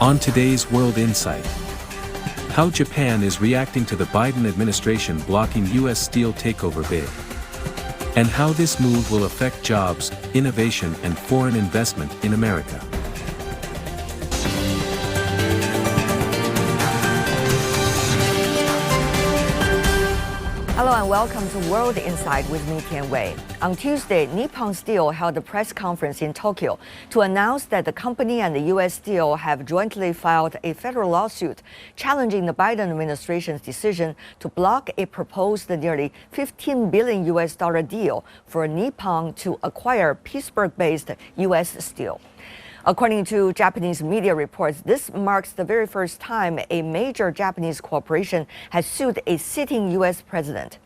On today's World Insight, how Japan is reacting to the Biden administration blocking U.S. steel takeover bid, and how this move will affect jobs, innovation and foreign investment in America. Hello and welcome to World Insight with me, Tian Wei. On Tuesday, Nippon Steel held a press conference in Tokyo to announce that the company and the U.S. Steel have jointly filed a federal lawsuit challenging the Biden administration's decision to block a proposed nearly $15 billion US deal for Nippon to acquire Pittsburgh-based U.S. Steel. According to Japanese media reports, this marks the very first time a major Japanese corporation has sued a sitting U.S. president.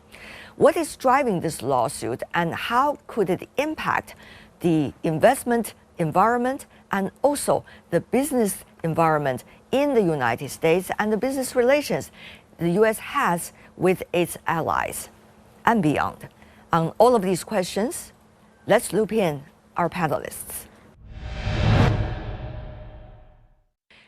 What is driving this lawsuit and how could it impact the investment environment and also the business environment in the United States and the business relations the U.S. has with its allies and beyond? On all of these questions, let's loop in our panelists.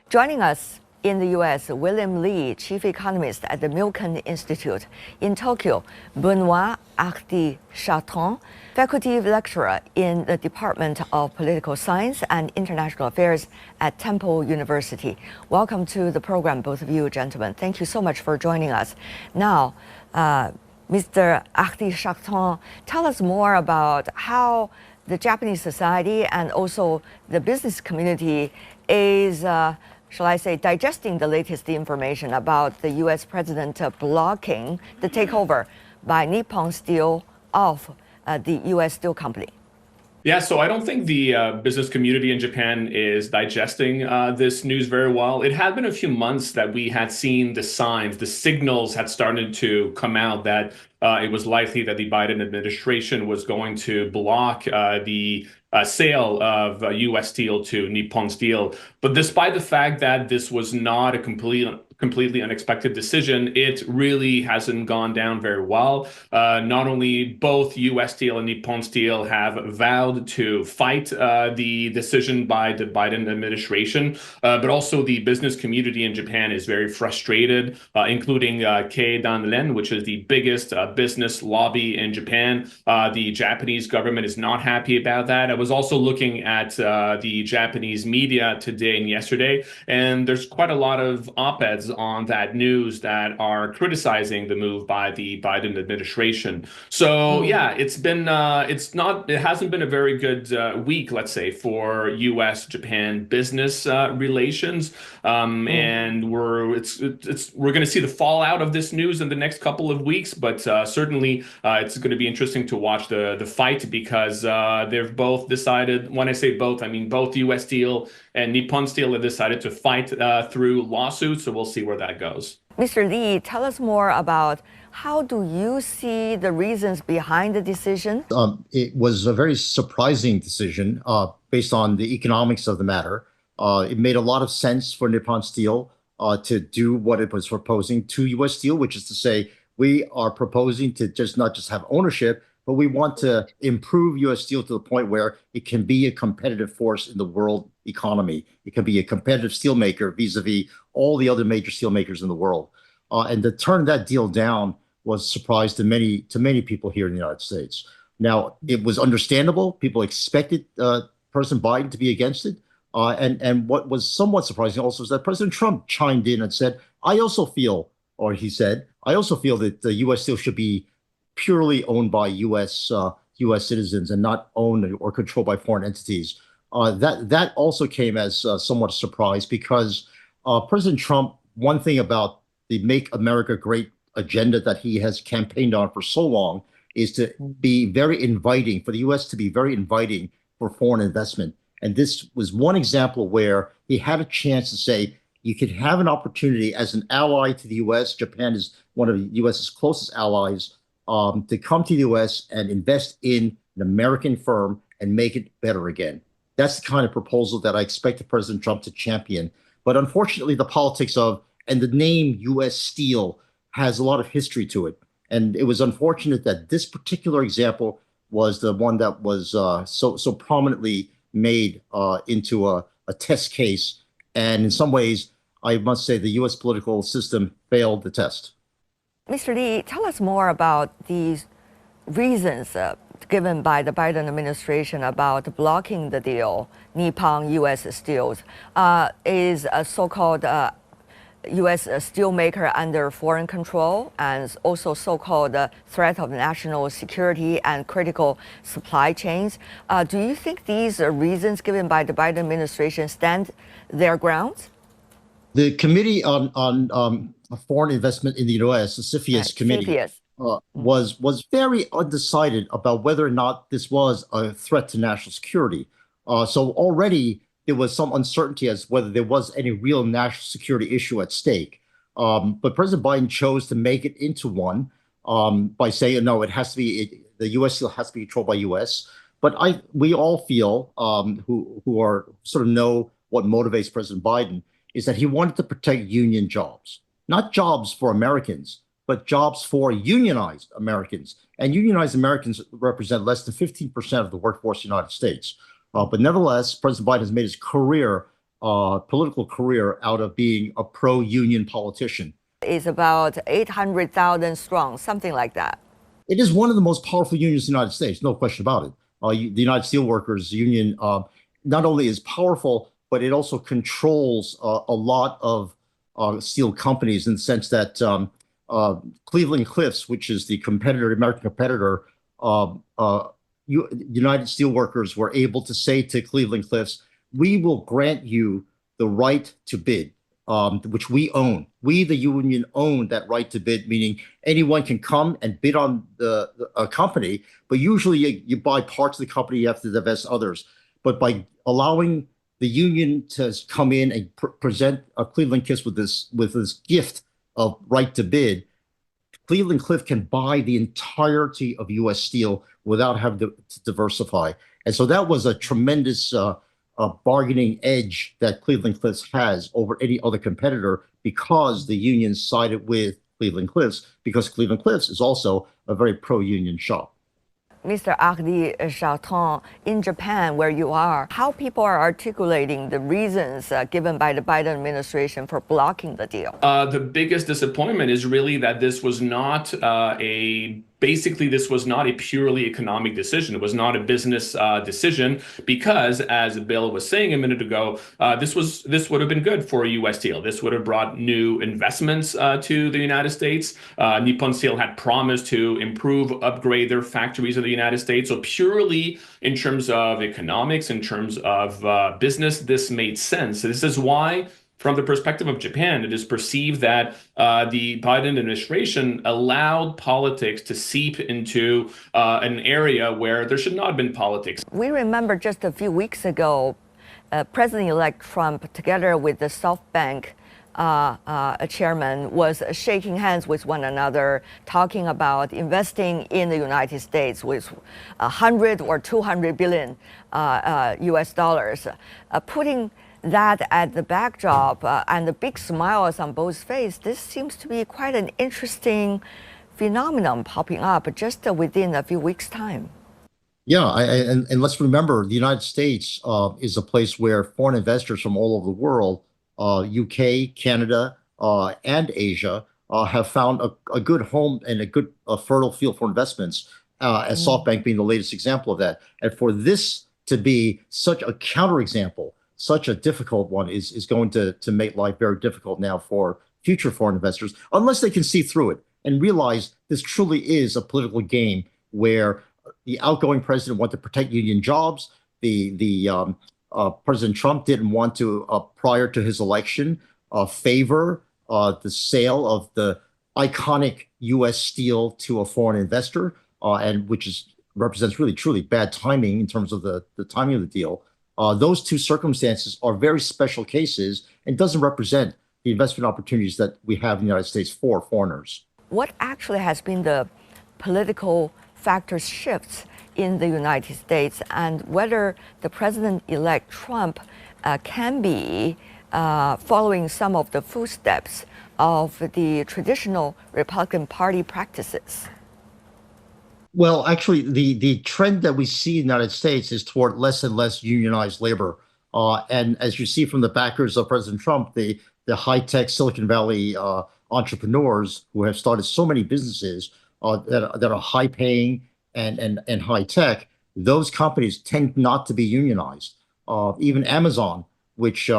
Joining us in the U.S., William Lee, Chief Economist at the Milken Institute. In Tokyo, Benoit Ardi-Chartrand, Faculty Lecturer in the Department of Political Science and International Affairs at Temple University. Welcome to the program, both of you gentlemen. Thank you so much for joining us. Now, Mr. Ardi-Chartrand, tell us more about how the Japanese society and also the business community is shall I say, digesting the latest information about the U.S. president blocking the takeover by Nippon Steel of the U.S. Steel Company? Yeah, so I don't think the business community in Japan is digesting this news very well. It had been a few months that we had seen the signs, the signals had started to come out that it was likely that the Biden administration was going to block the sale of U.S. Steel to Nippon Steel. But despite the fact that this was not a completely unexpected decision, it really hasn't gone down very well. Not only both U.S. Steel and Nippon Steel have vowed to fight the decision by the Biden administration, but also the business community in Japan is very frustrated, including Keidanren, which is the biggest business lobby in Japan. The Japanese government is not happy about that. I was also looking at the Japanese media today and yesterday, and there's quite a lot of op-eds on that news that are criticizing the move by the Biden administration. So yeah, it hasn't been a very good week, let's say, for U.S.-Japan business relations, and we're going to see the fallout of this news in the next couple of weeks. But certainly, it's going to be interesting to watch the fight because they've both decided. When I say both, I mean both U.S. Steel and Nippon Steel have decided to fight through lawsuits. So we'll see where that goes. Mr. Lee, tell us more about how do you see the reasons behind the decision? It was a very surprising decision based on the economics of the matter. It made a lot of sense for Nippon Steel to do what it was proposing to U.S. Steel, which is to say we are proposing to not just have ownership, but we want to improve U.S. Steel to the point where it can be a competitive force in the world economy. It can be a competitive steelmaker vis-a-vis all the other major steelmakers in the world. And to turn that deal down was a surprise to many people here in the United States. Now, it was understandable. People expected President Biden to be against it. And what was somewhat surprising also is that President Trump chimed in and said, I also feel that the U.S. Steel should be purely owned by U.S. citizens and not owned or controlled by foreign entities. That also came as somewhat a surprise because President Trump, one thing about the Make America Great agenda that he has campaigned on for so long is to be very inviting, for the U.S. to be very inviting for foreign investment. And this was one example where he had a chance to say, you could have an opportunity as an ally to the U.S. Japan is one of the U.S.'s closest allies, to come to the U.S. and invest in an American firm and make it better again. That's the kind of proposal that I expected President Trump to champion. But unfortunately, the politics and the name U.S. Steel has a lot of history to it. And it was unfortunate that this particular example was the one that was so prominently made into a test case And in some ways, I must say the U.S. political system failed the test. Mr. Lee, tell us more about these reasons given by the Biden administration about blocking the deal. Nippon U.S. Steel is a so-called U.S. steelmaker under foreign control and also so-called threat of national security and critical supply chains. Do you think these reasons given by the Biden administration stand their grounds? The Committee on Foreign Investment in the U.S., the CFIUS committee, was very undecided about whether or not this was a threat to national security. So already there was some uncertainty as whether there was any real national security issue at stake. But President Biden chose to make it into one by saying, no, it has to be, the U.S. Steel has to be controlled by U.S. But we all feel, who are sort of know what motivates President Biden, is that he wanted to protect union jobs, not jobs for Americans, but jobs for unionized Americans. And unionized Americans represent less than 15% of the workforce of the United States. But nevertheless, President Biden has made his career, political career, out of being a pro-union politician. It's about 800,000 strong, something like that. It is one of the most powerful unions in the United States, no question about it. The United Steelworkers Union not only is powerful, but it also controls a lot of steel companies in the sense that Cleveland Cliffs, which is the American competitor, United Steelworkers were able to say to Cleveland Cliffs, we will grant you the right to bid, which we own. We, the union, own that right to bid, meaning anyone can come and bid on a company, but usually you buy parts of the company, you have to divest others. But by allowing the union to come in and present Cleveland Cliffs with this gift of right to bid, Cleveland Cliff can buy the entirety of U.S. Steel without having to diversify. And so that was a tremendous bargaining edge that Cleveland Cliffs has over any other competitor because the union sided with Cleveland Cliffs, because Cleveland Cliffs is also a very pro-union shop. Mr. Ardi Charton, in Japan, where you are, how people are articulating the reasons given by the Biden administration for blocking the deal? The biggest disappointment is really that this was not basically, this was not a purely economic decision. It was not a business decision because, as Bill was saying a minute ago, this would have been good for U.S. Steel. This would have brought new investments to the United States. Nippon Steel had promised to upgrade their factories in the United States. So purely in terms of economics, in terms of business, this made sense. So this is why, from the perspective of Japan, it is perceived that the Biden administration allowed politics to seep into an area where there should not have been politics. We remember just a few weeks ago, President-elect Trump, together with the SoftBank chairman, was shaking hands with one another, talking about investing in the United States with 100 or 200 billion US dollars, putting that at the backdrop and the big smiles on both faces. This seems to be quite an interesting phenomenon popping up just within a few weeks' time. Yeah, and let's remember, the United States is a place where foreign investors from all over the world, UK, Canada, and Asia, have found a good home and a good fertile field for investments, as SoftBank being the latest example of that. And for this to be such a counterexample, such a difficult one, is going to make life very difficult now for future foreign investors, unless they can see through it and realize this truly is a political game where the outgoing president wanted to protect union jobs. President Trump didn't want to, prior to his election, favor the sale of the iconic U.S. Steel to a foreign investor, and which represents really, truly bad timing in terms of the timing of the deal. Those two circumstances are very special cases and doesn't represent the investment opportunities that we have in the United States for foreigners. What actually has been the political factors shifts in the United States, and whether the President-elect Trump can be following some of the footsteps of the traditional Republican Party practices? Well, actually, the trend that we see in the United States is toward less and less unionized labor. And as you see from the backers of President Trump, the high-tech Silicon Valley entrepreneurs who have started so many businesses that are high-paying and high-tech, those companies tend not to be unionized. Even Amazon, which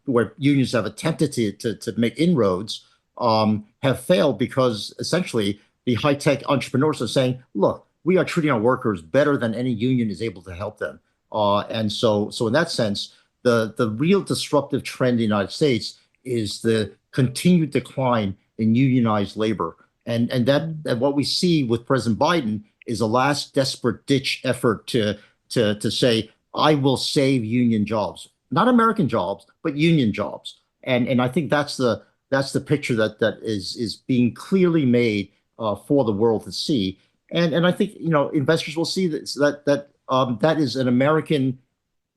where unions have attempted to make inroads, have failed because essentially the high-tech entrepreneurs are saying, look, we are treating our workers better than any union is able to help them. And so in that sense, the real disruptive trend in the United States is the continued decline in unionized labor. And that what we see with President Biden is a last desperate ditch effort to say, I will save union jobs, not American jobs, but union jobs. And I think that's the picture that is being clearly made for the world to see. And I think, investors will see that is an American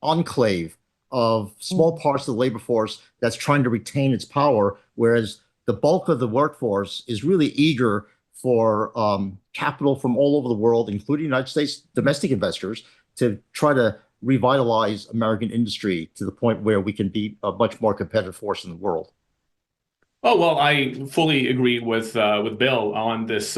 enclave of small parts of the labor force that's trying to retain its power, whereas the bulk of the workforce is really eager for capital from all over the world, including United States domestic investors, to try to revitalize American industry to the point where we can be a much more competitive force in the world. Oh, well, I fully agree with Bill on this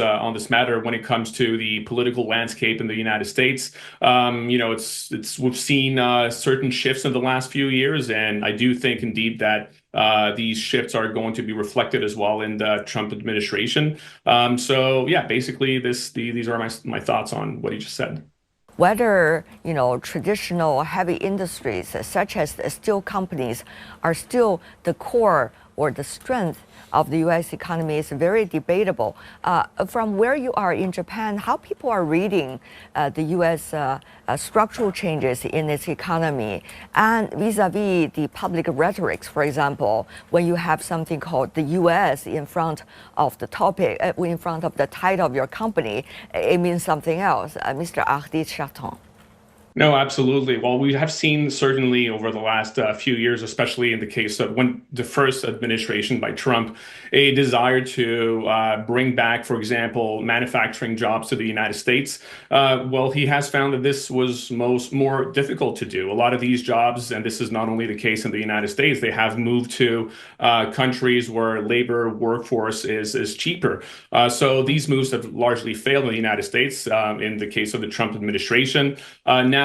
matter when it comes to the political landscape in the United States. We've seen certain shifts in the last few years, and I do think indeed that these shifts are going to be reflected as well in the Trump administration. So yeah, basically these are my thoughts on what he just said. Whether traditional heavy industries such as the steel companies are still the core or the strength of the U.S. economy is very debatable. From where you are in Japan, how people are reading the U.S. Structural changes in its economy and vis-a-vis the public rhetorics, for example, when you have something called the U.S. in front of the topic, in front of the title of your company, it means something else. Mr. Ardi Chaton. No, absolutely. Well, we have seen certainly over the last few years, especially in the case of when the first administration by Trump, a desire to bring back, for example, manufacturing jobs to the United States. Well, he has found that this was more difficult to do. A lot of these jobs, and this is not only the case in the United States, they have moved to countries where labor workforce is cheaper. So these moves have largely failed in the United States in the case of the Trump administration. Now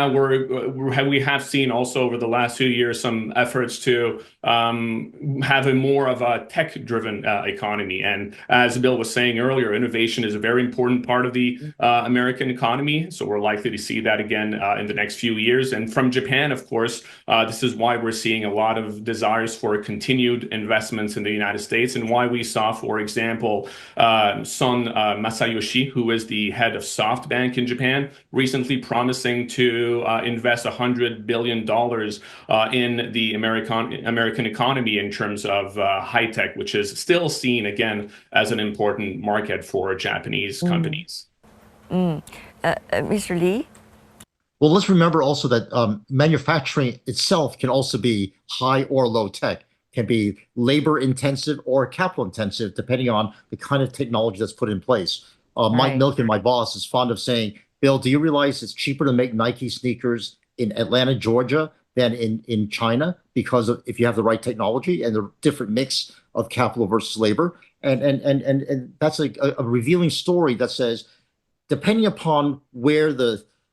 we have seen also over the last few years some efforts to have a more of a tech-driven economy. And as Bill was saying earlier, innovation is a very important part of the American economy. So we're likely to see that again in the next few years. And from Japan, of course, this is why we're seeing a lot of desires for continued investments in the United States, and why we saw, for example, Son Masayoshi, who is the head of SoftBank in Japan, recently promising to invest $100 billion in the American economy in terms of high tech, which is still seen again as an important market for Japanese companies. Mr. Lee? Well, let's remember also that manufacturing itself can also be high or low tech, can be labor intensive or capital intensive, depending on the kind of technology that's put in place. Mike Milken, my boss, is fond of saying, Bill, do you realize it's cheaper to make Nike sneakers in Atlanta, Georgia than in China, because of if you have the right technology and the different mix of capital versus labor? And that's a revealing story that says, depending upon where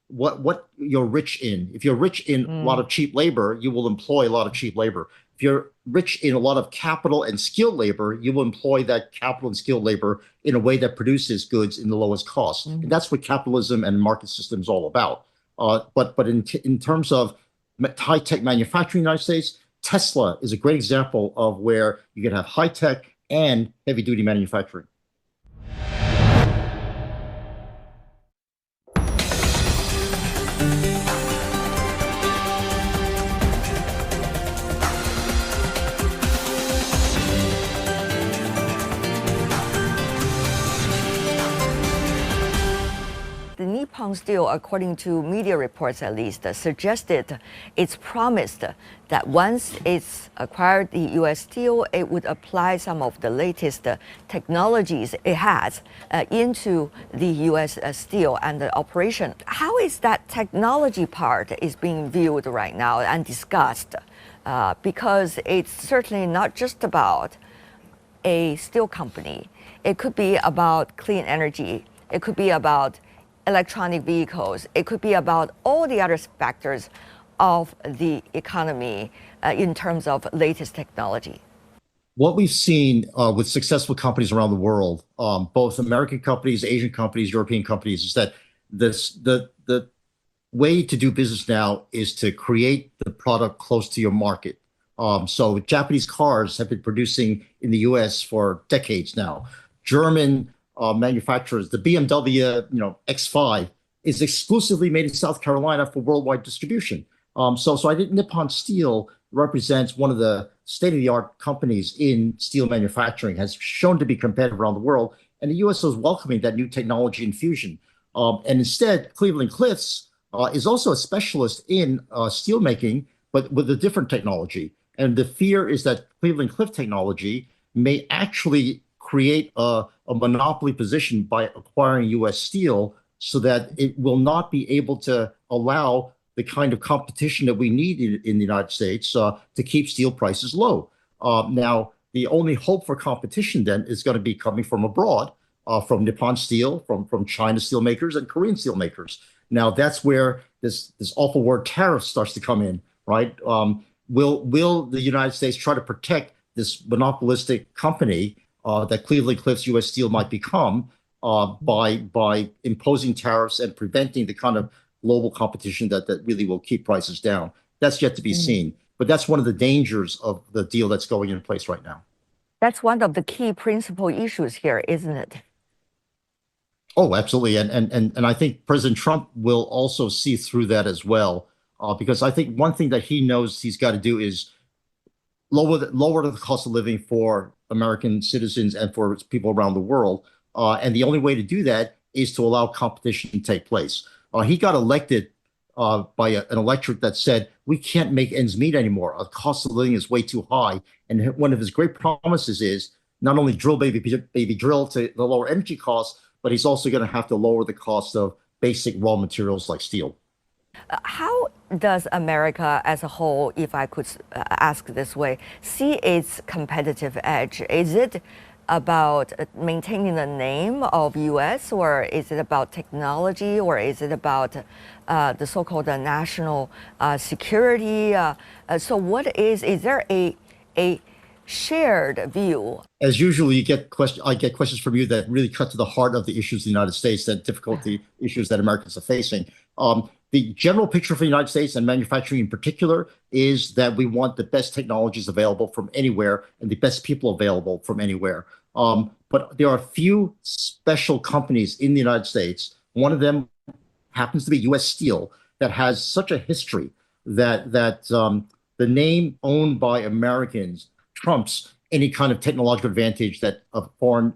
what you're rich in, if you're rich in a lot of cheap labor, you will employ a lot of cheap labor. If you're rich in a lot of capital and skilled labor, you will employ that capital and skilled labor in a way that produces goods in the lowest cost. And that's what capitalism and market system is all about. But in terms of high-tech manufacturing in the United States, Tesla is a great example of where you can have high-tech and heavy-duty manufacturing. The Nippon Nippon Steel, according to media reports at least, suggested it's promised that once it's acquired the U.S. Steel, it would apply some of the latest technologies it has into the U.S. Steel and the operation. How is that technology part is being viewed right now and discussed? Because it's certainly not just about a steel company. It could be about clean energy. It could be about electronic vehicles. It could be about all the other factors of the economy in terms of latest technology. What we've seen with successful companies around the world, both American companies, Asian companies, European companies, is that the way to do business now is to create the product close to your market. So Japanese cars have been producing in the U.S. for decades now. German manufacturers, the BMW, X5 is exclusively made in South Carolina for worldwide distribution. So I think Nippon Steel represents one of the state-of-the-art companies in steel manufacturing, has shown to be competitive around the world, and the U.S. is welcoming that new technology infusion. And instead, Cleveland-Cliffs is also a specialist in steel making, but with a different technology. And the fear is that Cleveland-Cliff technology may actually create a monopoly position by acquiring U.S. Steel so that it will not be able to allow the kind of competition that we need in the United States to keep steel prices low. Now, the only hope for competition then is going to be coming from abroad, from Nippon Steel, from China steelmakers and Korean steelmakers. Now, that's where this awful word tariff starts to come in, right? Will the United States try to protect this monopolistic company that Cleveland-Cliffs U.S. Steel might become by imposing tariffs and preventing the kind of global competition that really will keep prices down? That's yet to be seen. But that's one of the dangers of the deal that's going in place right now. That's one of the key principal issues here, isn't it? Oh, absolutely. And I think President Trump will also see through that as well, because I think one thing that he knows he's got to do is lower the cost of living for American citizens and for people around the world. And the only way to do that is to allow competition to take place. He got elected by an electorate that said, we can't make ends meet anymore. The cost of living is way too high. And one of his great promises is not only drill, baby, drill to the lower energy costs, but he's also going to have to lower the cost of basic raw materials like steel. How does America as a whole, if I could ask this way, see its competitive edge? Is it about maintaining the name of U.S., or is it about technology, or is it about the so-called national security? So what is there a shared view? As usual, I get questions from you that really cut to the heart of the issues of the United States, that difficulty issues that Americans are facing. The general picture for the United States and manufacturing in particular is that we want the best technologies available from anywhere and the best people available from anywhere. But there are a few special companies in the United States. One of them happens to be U.S. Steel, that has such a history that the name owned by Americans trumps any kind of technological advantage that a foreign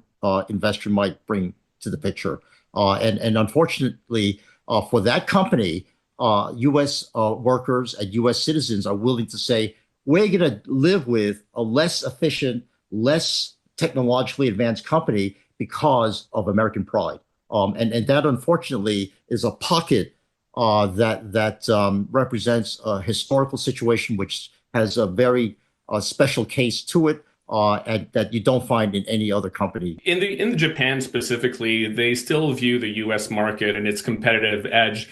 investor might bring to the picture. And unfortunately, for that company, U.S. workers and U.S. citizens are willing to say, we're going to live with a less efficient, less technologically advanced company because of American pride. And that, unfortunately, is a pocket that represents a historical situation which has a very special case to it, and that you don't find in any other company. In the Japan specifically, they still view the U.S. market and its competitive edge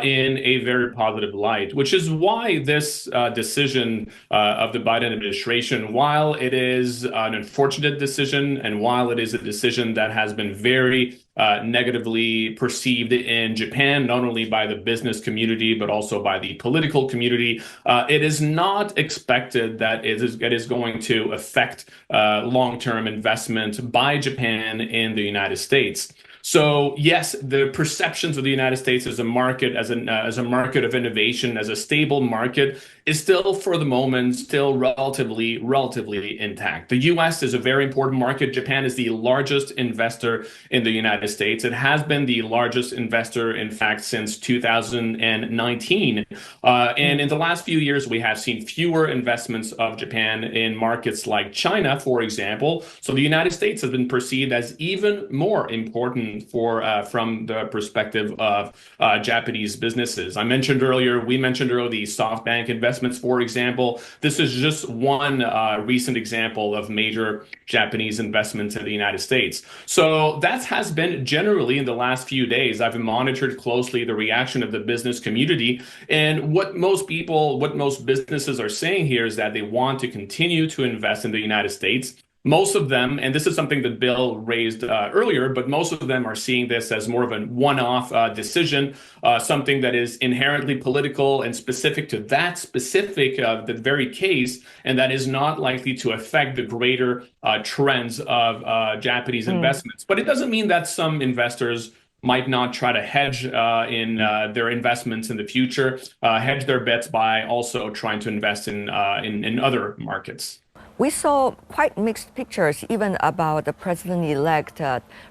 in a very positive light, which is why this decision of the Biden administration, while it is an unfortunate decision and while it is a decision that has been very negatively perceived in Japan, not only by the business community, but also by the political community, it is not expected that it is going to affect long-term investment by Japan in the United States. So yes, the perceptions of the United States as a market, as a market of innovation, as a stable market, is still, for the moment, still relatively intact. The U.S. is a very important market. Japan is the largest investor in the United States. It has been the largest investor, in fact, since 2019. And in the last few years, we have seen fewer investments of Japan in markets like China, for example. So the United States has been perceived as even more important from the perspective of Japanese businesses. We mentioned earlier the SoftBank investments, for example. This is just one recent example of major Japanese investments in the United States. So that has been generally in the last few days. I've monitored closely the reaction of the business community. And what most businesses are saying here is that they want to continue to invest in the United States. Most of them, and this is something that Bill raised earlier, but most of them are seeing this as more of a one-off decision, something that is inherently political and specific to the very case, and that is not likely to affect the greater trends of Japanese investments. But it doesn't mean that some investors might not try to hedge in their investments in the future, hedge their bets by also trying to invest in other markets. We saw quite mixed pictures even about the president-elect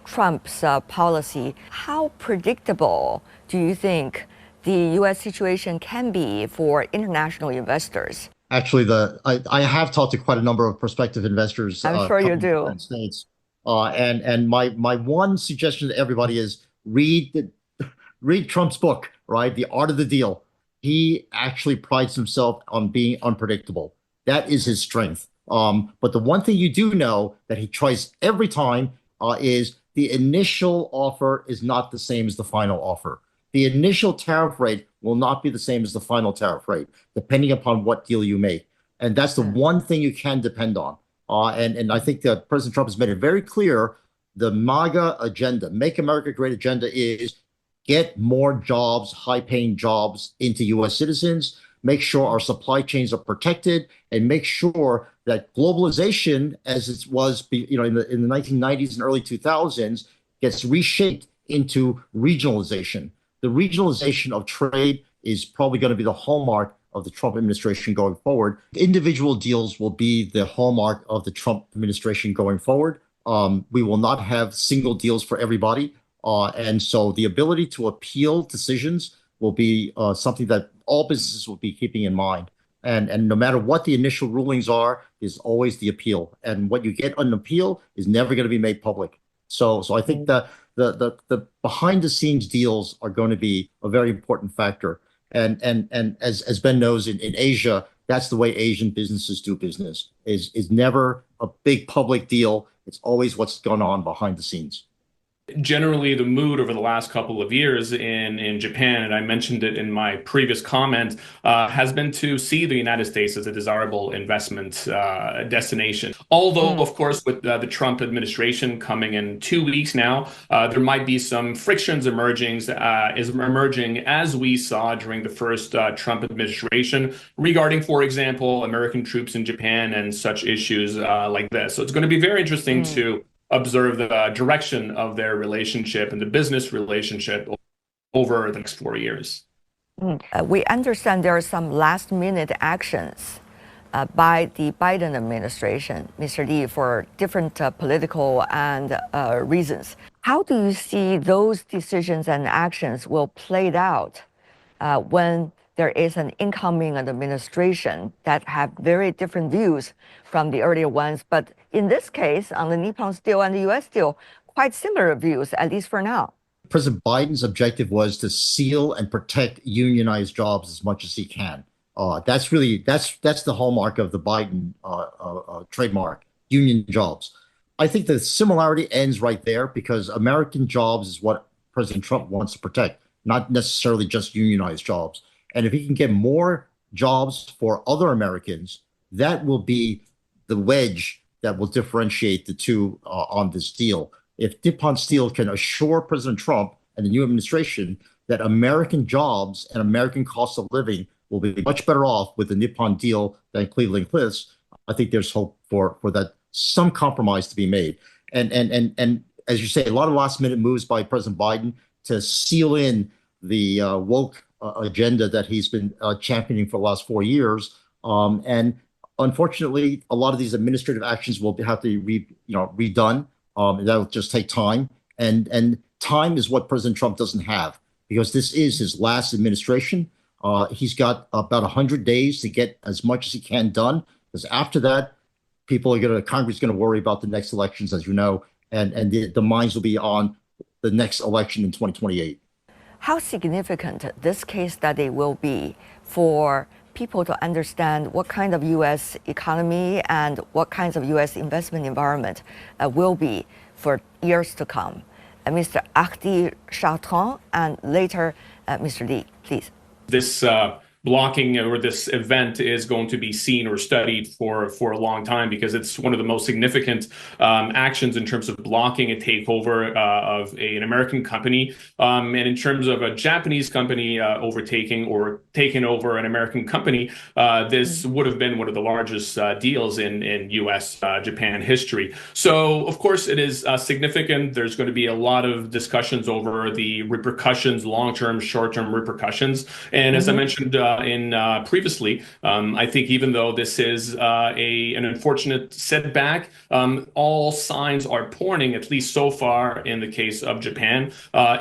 Trump's policy. How predictable do you think the U.S. situation can be for international investors? Actually, I have talked to quite a number of prospective investors. I'm sure you do. In the United States. And my one suggestion to everybody is read Trump's book, right? The Art of the Deal. He actually prides himself on being unpredictable. That is his strength. But the one thing you do know that he tries every time is the initial offer is not the same as the final offer. The initial tariff rate will not be the same as the final tariff rate, depending upon what deal you make. And that's the one thing you can depend on. And I think that President Trump has made it very clear the MAGA agenda, Make America Great agenda, is get more jobs, high-paying jobs into U.S. citizens, make sure our supply chains are protected, and make sure that globalization, as it was, in the 1990s and early 2000s, gets reshaped into regionalization. The regionalization of trade is probably going to be the hallmark of the Trump administration going forward. Individual deals will be the hallmark of the Trump administration going forward. We will not have single deals for everybody. And so the ability to appeal decisions will be something that all businesses will be keeping in mind. And no matter what the initial rulings are, is always the appeal. And what you get on appeal is never going to be made public. So I think that the behind the scenes deals are going to be a very important factor. And as Ben knows, in Asia, that's the way Asian businesses do business, is never a big public deal. It's always what's going on behind the scenes. Generally, the mood over the last couple of years in Japan, and I mentioned it in my previous comment, has been to see the United States as a desirable investment destination. Although, of course, with the Trump administration coming in 2 weeks now, there might be some frictions emerging as we saw during the first Trump administration regarding, for example, American troops in Japan and such issues like this. So it's going to be very interesting to observe the direction of their relationship and the business relationship over the next 4 years. We understand there are some last-minute actions by the Biden administration, Mr. Lee, for different political and reasons. How do you see those decisions and actions will play out when there is an incoming administration that have very different views from the earlier ones, but in this case, on the Nippon Steel and the U.S. Steel, quite similar views, at least for now? President Biden's objective was to seal and protect unionized jobs as much as he can. That's the hallmark of the Biden trademark, union jobs. I think the similarity ends right there because American jobs is what President Trump wants to protect, not necessarily just unionized jobs. And if he can get more jobs for other Americans, that will be the wedge that will differentiate the two on this deal. If Nippon Steel can assure President Trump and the new administration that American jobs and American cost of living will be much better off with the Nippon deal than Cleveland-Cliffs, I think there's hope for that some compromise to be made. And as you say, a lot of last-minute moves by President Biden to seal in the woke agenda that he's been championing for the last 4 years. And unfortunately, a lot of these administrative actions will have to be redone. That'll just take time. And time is what President Trump doesn't have, because this is his last administration. He's got about 100 days to get as much as he can done, because after that, Congress is going to worry about the next elections, as you know, and the minds will be on the next election in 2028. How significant this case study will be for people to understand what kind of U.S. economy and what kinds of U.S. investment environment will be for years to come. Mr. Arti Chartrand and later Mr. Li, please. This blocking or this event is going to be seen or studied for a long time, because it's one of the most significant actions in terms of blocking a takeover of an American company, and in terms of a Japanese company overtaking or taking over an American company. This would have been one of the largest deals in U.S. Japan history. So of course it is significant. There's going to be a lot of discussions over the repercussions, long-term, short-term repercussions, and as I mentioned previously, I think even though this is an unfortunate setback, all signs are pointing, at least so far in the case of Japan,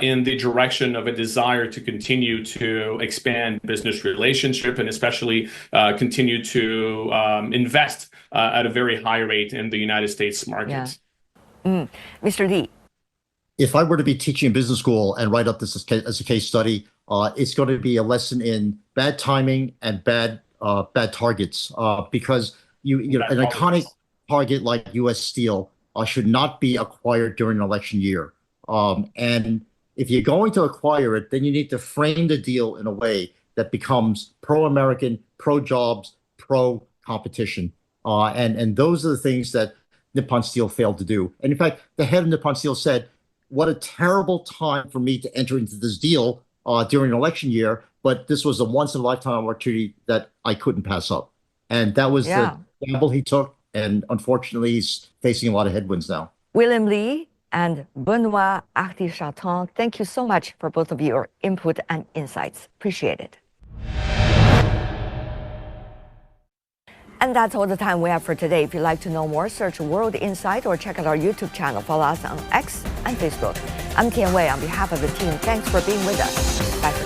in the direction of a desire to continue to expand business relationship, and especially continue to invest at a very high rate in the United States market. Yeah. Mr. Li. If I were to be teaching in business school and write up this as a case study, it's going to be a lesson in bad timing and bad targets, because an iconic target like U.S. Steel should not be acquired during an election year. And if you're going to acquire it, then you need to frame the deal in a way that becomes pro-American, pro-jobs, pro-competition. And those are the things that Nippon Steel failed to do. And in fact, the head of Nippon Steel said, "What a terrible time for me to enter into this deal during an election year, but this was a once-in-a-lifetime opportunity that I couldn't pass up." And that was the gamble he took, and unfortunately, he's facing a lot of headwinds now. William Li and Benoit Arti Chartrand, thank you so much for both of your input and insights. Appreciate it. And that's all the time we have for today. If you'd like to know more, search World Insight or check out our YouTube channel. Follow us on X and Facebook. I'm Tian Wei on behalf of the team. Thanks for being with us. Bye for now.